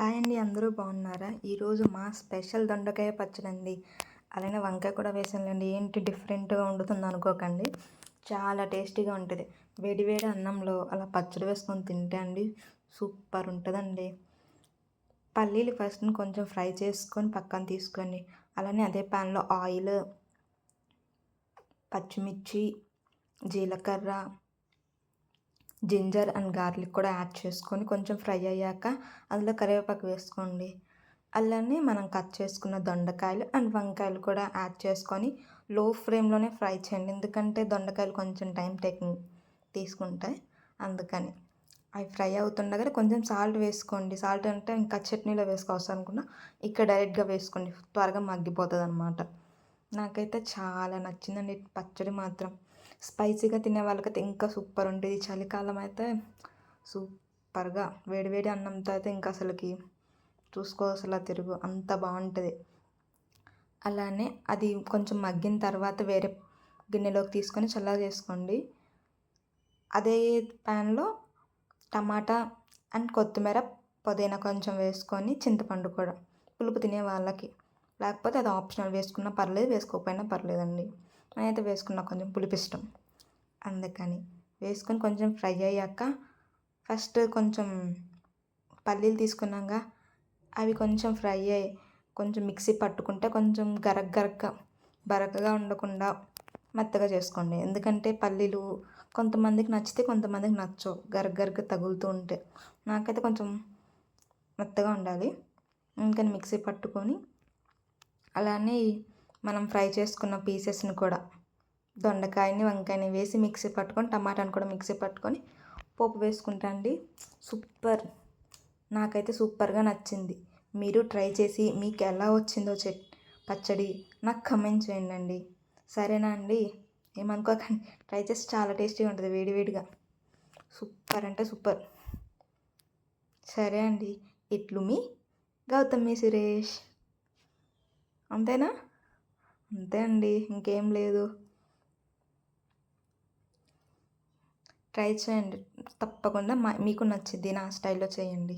Hi అండి, అందరూ బాగున్నారా? ఈరోజు మా స్పెషల్ దొండకాయ పచ్చడి అండి. అలానే వంకాయ కూడా వేసానులేండి. ఏంటి డిఫరెంట్గా వండుతుంది అనుకోకండి, చాలా టేస్టీగా ఉంటుంది. వేడి వేడి అన్నంలో అలా పచ్చడి వేసుకొని తింటే అండి సూపర్ ఉంటుందండి. పల్లీలు ఫస్ట్ కొంచెం ఫ్రై చేసుకొని పక్కన తీసుకొని, అలానే అదే ప్యాన్లో ఆయిల్, పచ్చిమిర్చి, జీలకర్ర, జింజర్ అండ్ గార్లిక్ కూడా యాడ్ చేసుకొని కొంచెం ఫ్రై అయ్యాక అందులో కరివేపాకు వేసుకోండి. అలానే మనం కట్ చేసుకున్న దొండకాయలు అండ్ వంకాయలు కూడా యాడ్ చేసుకొని లో ఫ్లేమ్లోనే ఫ్రై చేయండి. ఎందుకంటే దొండకాయలు కొంచెం టైం తీసుకుంటాయి, అందుకని అవి ఫ్రై అవుతుండగా కొంచెం సాల్ట్ వేసుకోండి. సాల్ట్ అంటే ఇంకా చట్నీలో వేసుకోవచ్చు అనుకున్నా, ఇక్కడ డైరెక్ట్గా వేసుకోండి, త్వరగా మగ్గిపోతుంది అనమాట. నాకైతే చాలా నచ్చిందండి పచ్చడి మాత్రం. స్పైసీగా తినే వాళ్ళకైతే ఇంకా సూపర్ ఉంటుంది. చలికాలం అయితే సూపర్గా వేడివేడి అన్నంతో అయితే ఇంకా అసలుకి చూసుకోవాల్సిన తిరుగు, అంత బాగుంటుంది. అలానే అది కొంచెం మగ్గిన తర్వాత వేరే గిన్నెలోకి తీసుకొని చల్లగా చేసుకోండి. అదే ప్యాన్లో టమాటా అండ్ కొత్తిమీర, పుదీనా కొంచెం వేసుకొని చింతపండు కూడా పులుపు తినే వాళ్ళకి, లేకపోతే అది ఆప్షనల్, వేసుకున్నా పర్లేదు వేసుకోకపోయినా పర్లేదండి. నేనైతే వేసుకున్నా, కొంచెం పులుపు ఇష్టం, అందుకని వేసుకొని కొంచెం ఫ్రై అయ్యాక ఫస్ట్ కొంచెం పల్లీలు తీసుకున్నాక అవి కొంచెం ఫ్రై అయ్యి కొంచెం మిక్సీ పట్టుకుంటే కొంచెం బరకగా ఉండకుండా మెత్తగా చేసుకోండి. ఎందుకంటే పల్లీలు కొంతమందికి నచ్చితే కొంతమందికి నచ్చవు, గరగరగా తగులుతూ ఉంటే. నాకైతే కొంచెం మెత్తగా ఉండాలి, అందుకని మిక్సీ పట్టుకొని అలానే మనం ఫ్రై చేసుకున్న పీసెస్ని కూడా, దొండకాయని వంకాయని వేసి మిక్సీ పట్టుకొని టమాటాని కూడా మిక్సీ పట్టుకొని పోపు వేసుకుంటా అండి. సూపర్, నాకైతే సూపర్గా నచ్చింది. మీరు ట్రై చేసి మీకు ఎలా వచ్చిందో పచ్చడి నాకు కమెంట్ చేయండి అండి. సరేనా అండి? ఏమనుకోకండి, ట్రై చేసి చాలా టేస్టీగా ఉంటుంది వేడివేడిగా, సూపర్ అంటే సూపర్. సరే అండి, ఇట్లు మీ గౌతమి సురేష్. అంతేనా? అంతే అండి, ఇంకేం లేదు. ట్రై చేయండి తప్పకుండా, మీకు నచ్చిద్ది, నా స్టైల్లో చేయండి.